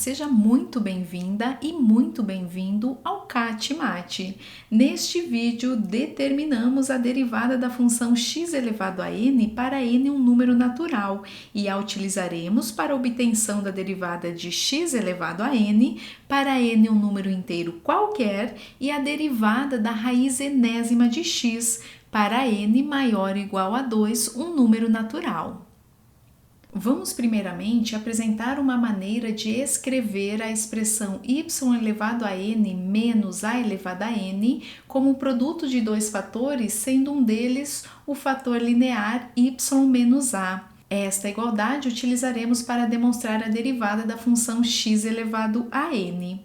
seja muito bem-vinda e muito bem-vindo ao CAT Mate. Neste vídeo, determinamos a derivada da função x elevado a n para n um número natural e a utilizaremos para a obtenção da derivada de x elevado a n para n um número inteiro qualquer e a derivada da raiz enésima de x para n maior ou igual a 2, um número natural. Vamos primeiramente apresentar uma maneira de escrever a expressão y elevado a n menos a elevado a n como produto de dois fatores, sendo um deles o fator linear y menos a. Esta igualdade utilizaremos para demonstrar a derivada da função x elevado a n.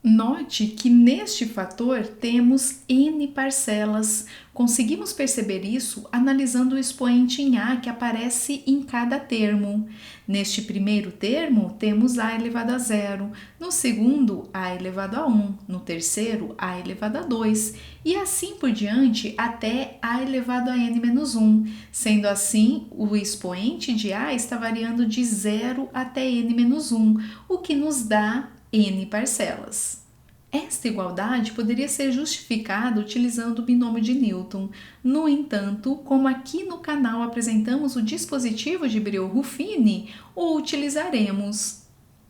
Note que neste fator temos n parcelas. Conseguimos perceber isso analisando o expoente em a que aparece em cada termo. Neste primeiro termo, temos a elevado a 0, no segundo, a elevado a 1, no terceiro, a elevado a 2, e assim por diante até a elevado a n menos 1. Sendo assim, o expoente de a está variando de 0 até n menos 1, o que nos dá n parcelas. Esta igualdade poderia ser justificada utilizando o binômio de Newton. No entanto, como aqui no canal apresentamos o dispositivo de Brillouin-Ruffini, o utilizaremos.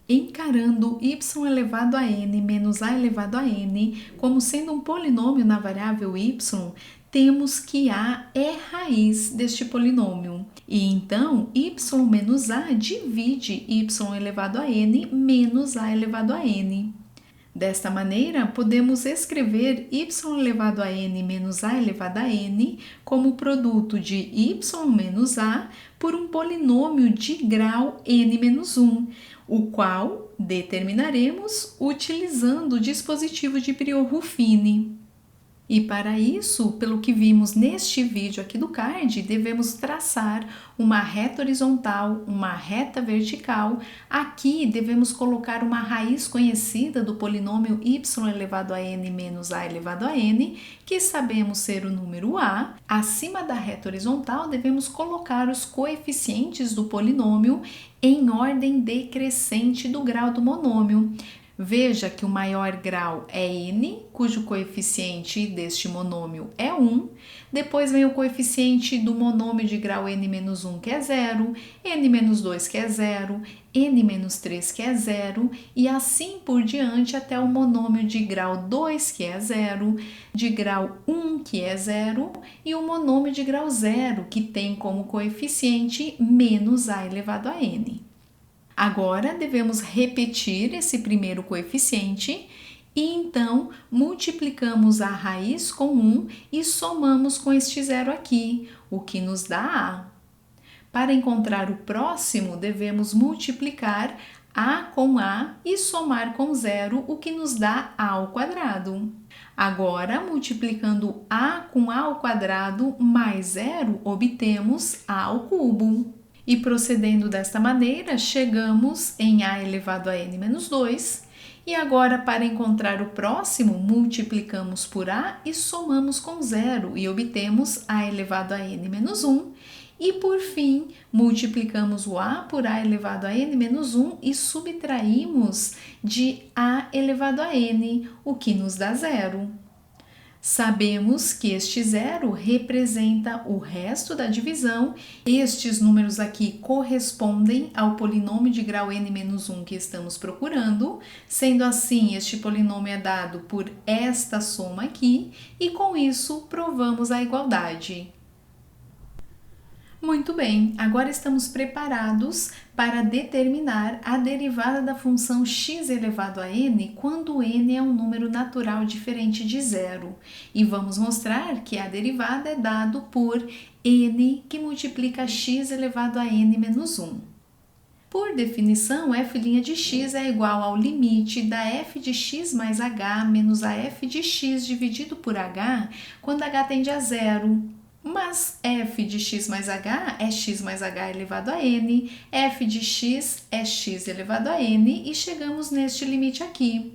Encarando y elevado a n menos a elevado a n como sendo um polinômio na variável y, temos que a é raiz deste polinômio. E então, y menos a divide y elevado a n menos a elevado a n. Desta maneira, podemos escrever y elevado a n menos a elevado a n como produto de y menos a por um polinômio de grau n menos 1, o qual determinaremos utilizando o dispositivo de Brillouin-Ruffini. E para isso, pelo que vimos neste vídeo aqui do card, devemos traçar uma reta horizontal, uma reta vertical. Aqui devemos colocar uma raiz conhecida do polinômio y elevado a n menos a elevado a n, que sabemos ser o número a. Acima da reta horizontal, devemos colocar os coeficientes do polinômio em ordem decrescente do grau do monômio. Veja que o maior grau é n, cujo coeficiente deste monômio é 1. Depois vem o coeficiente do monômio de grau n-1, que é 0, n-2, que é 0, n-3, que é 0, e assim por diante até o monômio de grau 2, que é 0, de grau 1, que é 0, e o monômio de grau 0, que tem como coeficiente menos a elevado a n. Agora, devemos repetir esse primeiro coeficiente e, então, multiplicamos a raiz com 1 e somamos com este zero aqui, o que nos dá a. Para encontrar o próximo, devemos multiplicar a com a e somar com zero, o que nos dá a ao quadrado. Agora, multiplicando a com a ao quadrado mais zero, obtemos a ao cubo. E procedendo desta maneira, chegamos em a elevado a n menos 2. E agora, para encontrar o próximo, multiplicamos por a e somamos com zero e obtemos a elevado a n menos 1. E, por fim, multiplicamos o a por a elevado a n menos 1 e subtraímos de a elevado a n, o que nos dá zero. Sabemos que este zero representa o resto da divisão. Estes números aqui correspondem ao polinômio de grau n-1 que estamos procurando. Sendo assim, este polinômio é dado por esta soma aqui e com isso provamos a igualdade. Muito bem, agora estamos preparados para determinar a derivada da função x elevado a n quando n é um número natural diferente de zero. E vamos mostrar que a derivada é dado por n que multiplica x elevado a n menos 1. Por definição, f' de x é igual ao limite da f de x mais h menos a f de x dividido por h quando h tende a zero. Mas f de x mais h é x mais h elevado a n, f de x é x elevado a n e chegamos neste limite aqui.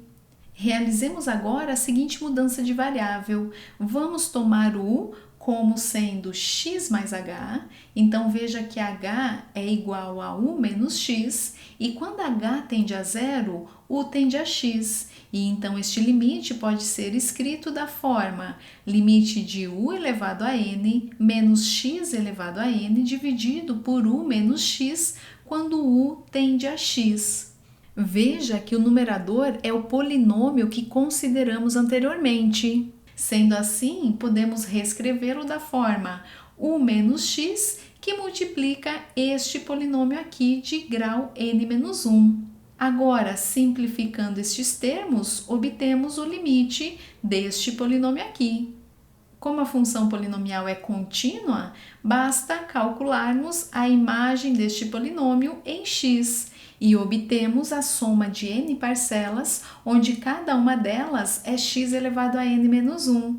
Realizemos agora a seguinte mudança de variável. Vamos tomar o como sendo x mais h, então veja que h é igual a u menos x, e quando h tende a zero, u tende a x, e então este limite pode ser escrito da forma limite de u elevado a n menos x elevado a n dividido por u menos x, quando u tende a x. Veja que o numerador é o polinômio que consideramos anteriormente. Sendo assim, podemos reescrevê-lo da forma u menos x, que multiplica este polinômio aqui de grau n-1. Agora, simplificando estes termos, obtemos o limite deste polinômio aqui. Como a função polinomial é contínua, basta calcularmos a imagem deste polinômio em x e obtemos a soma de n parcelas, onde cada uma delas é x elevado a n-1.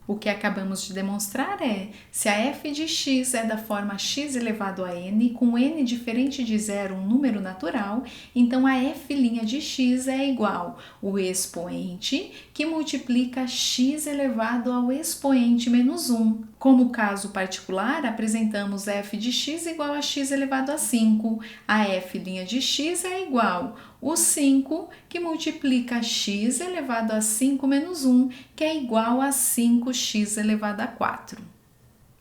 O que acabamos de demonstrar é, se a f de x é da forma x elevado a n, com n diferente de zero um número natural, então a f' de x é igual ao expoente que multiplica x elevado ao expoente menos 1. Como caso particular, apresentamos f de x igual a x elevado a 5. A f' de x é igual o 5 que multiplica x elevado a 5 menos 1, que é igual a 5x elevado a 4.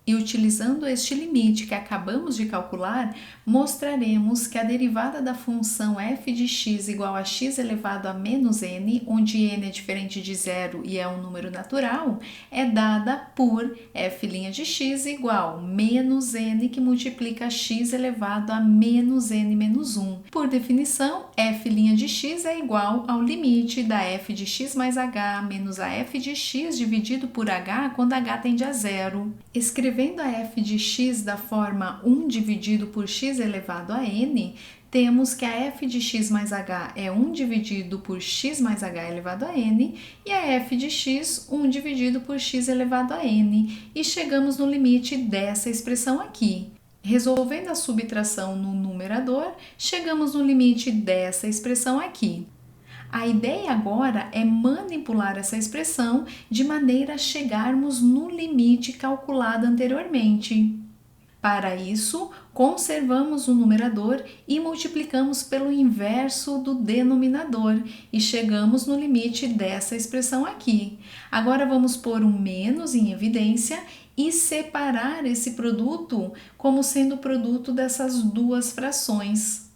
E utilizando este limite que acabamos de calcular, mostraremos que a derivada da função f de x igual a x elevado a menos n, onde n é diferente de zero e é um número natural, é dada por f' de x igual menos n que multiplica x elevado a menos n menos 1. Por definição, f' de x é igual ao limite da f de x mais h menos a f de x dividido por h quando h tende a zero. Escrevendo a f de x da forma 1 dividido por x elevado a n, temos que a f de x mais h é 1 dividido por x mais h elevado a n e a f de x 1 dividido por x elevado a n, e chegamos no limite dessa expressão aqui. Resolvendo a subtração no numerador, chegamos no limite dessa expressão aqui. A ideia agora é manipular essa expressão de maneira a chegarmos no limite calculado anteriormente. Para isso, conservamos o numerador e multiplicamos pelo inverso do denominador e chegamos no limite dessa expressão aqui. Agora vamos pôr um menos em evidência e separar esse produto como sendo o produto dessas duas frações.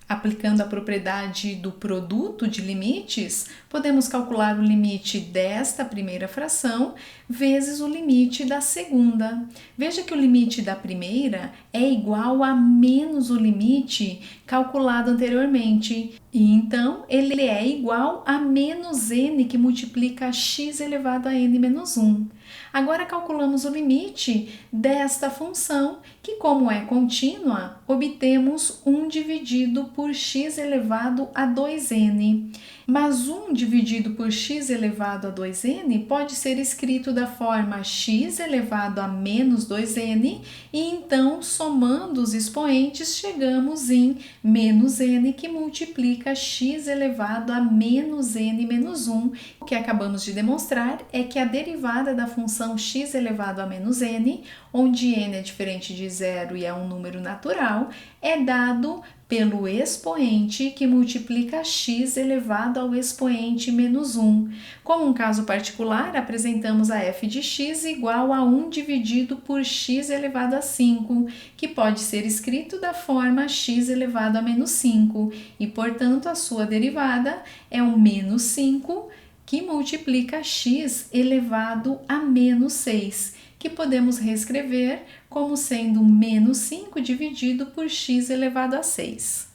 Aplicando a propriedade do produto de limites, podemos calcular o limite desta primeira fração vezes o limite da segunda. Veja que o limite da primeira é igual a menos o limite calculado anteriormente. E então, ele é igual a menos n que multiplica x elevado a n menos 1. Agora calculamos o limite desta função, que como é contínua, obtemos 1 dividido por x elevado a 2n. Mas 1 dividido por x elevado a 2n pode ser escrito da forma x elevado a menos 2n, e então, somando os expoentes, chegamos em menos n, que multiplica x elevado a menos n menos 1. O que acabamos de demonstrar é que a derivada da função x elevado a menos n, onde n é diferente de zero e é um número natural, é dado pelo expoente que multiplica x elevado ao expoente menos 1. Como um caso particular, apresentamos a f de x igual a 1 dividido por x elevado a 5, que pode ser escrito da forma x elevado a menos 5, e, portanto, a sua derivada é o menos 5, que multiplica x elevado a menos 6, que podemos reescrever como sendo menos 5 dividido por x elevado a 6.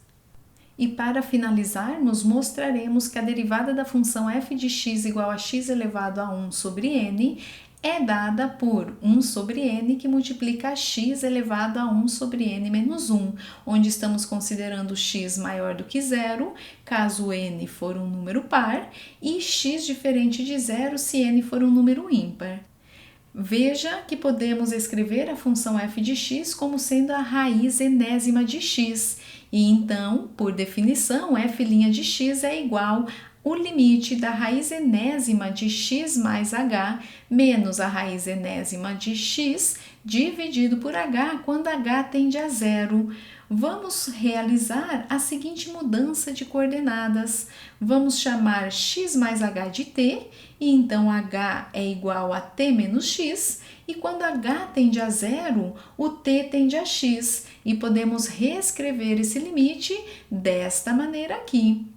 E para finalizarmos, mostraremos que a derivada da função f de x igual a x elevado a 1 sobre n é dada por 1 sobre n que multiplica x elevado a 1 sobre n menos 1, onde estamos considerando x maior do que zero, caso n for um número par, e x diferente de zero se n for um número ímpar. Veja que podemos escrever a função f de x como sendo a raiz enésima de x, e então, por definição, f' de x é igual o limite da raiz enésima de x mais h menos a raiz enésima de x dividido por h quando h tende a zero. Vamos realizar a seguinte mudança de coordenadas. Vamos chamar x mais h de t, e então h é igual a t menos x, e quando h tende a zero, o t tende a x, e podemos reescrever esse limite desta maneira aqui.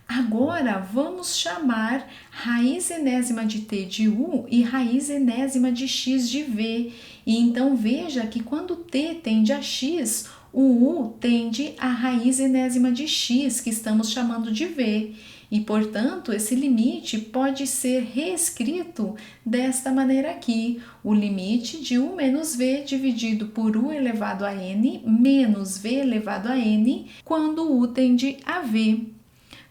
Agora, vamos chamar raiz enésima de t de u e raiz enésima de x de v. E então, veja que quando t tende a x, o u tende à raiz enésima de x, que estamos chamando de v. E, portanto, esse limite pode ser reescrito desta maneira aqui. O limite de u menos v dividido por u elevado a n menos v elevado a n, quando u tende a v.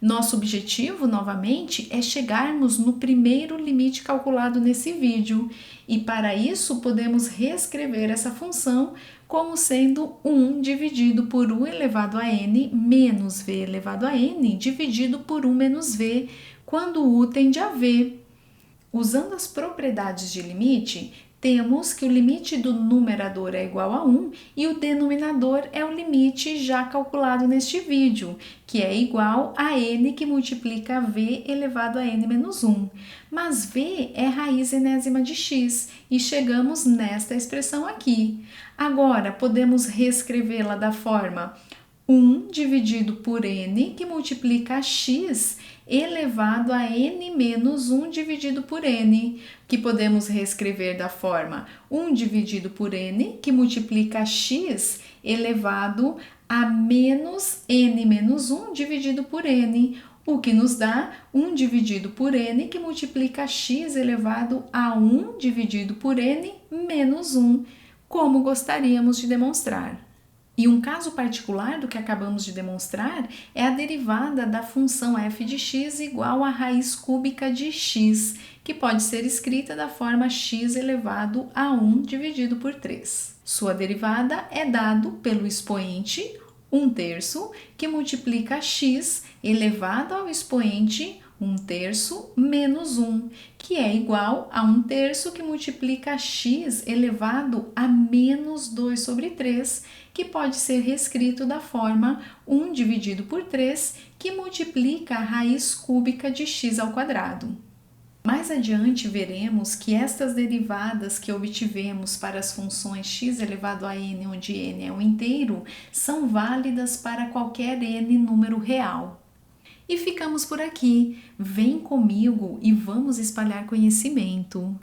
Nosso objetivo, novamente, é chegarmos no primeiro limite calculado nesse vídeo, e para isso podemos reescrever essa função como sendo 1 dividido por u elevado a n menos v elevado a n dividido por u menos v, quando u tende a v. Usando as propriedades de limite, temos que o limite do numerador é igual a 1 e o denominador é o limite já calculado neste vídeo, que é igual a n que multiplica v elevado a n menos 1. Mas v é raiz enésima de x e chegamos nesta expressão aqui. Agora, podemos reescrevê-la da forma 1 dividido por n, que multiplica x elevado a n menos 1 dividido por n, que podemos reescrever da forma 1 dividido por n, que multiplica x elevado a menos n menos 1 dividido por n, o que nos dá 1 dividido por n, que multiplica x elevado a 1 dividido por n menos 1, como gostaríamos de demonstrar. E um caso particular do que acabamos de demonstrar é a derivada da função f de x igual à raiz cúbica de x, que pode ser escrita da forma x elevado a 1 dividido por 3. Sua derivada é dado pelo expoente 1/3, que multiplica x elevado ao expoente 1/3 menos 1, que é igual a 1/3 que multiplica x elevado a menos 2 sobre 3, que pode ser reescrito da forma 1 dividido por 3, que multiplica a raiz cúbica de x ao quadrado. Mais adiante veremos que estas derivadas que obtivemos para as funções x elevado a n, onde n é um inteiro, são válidas para qualquer n número real. E ficamos por aqui. Vem comigo e vamos espalhar conhecimento.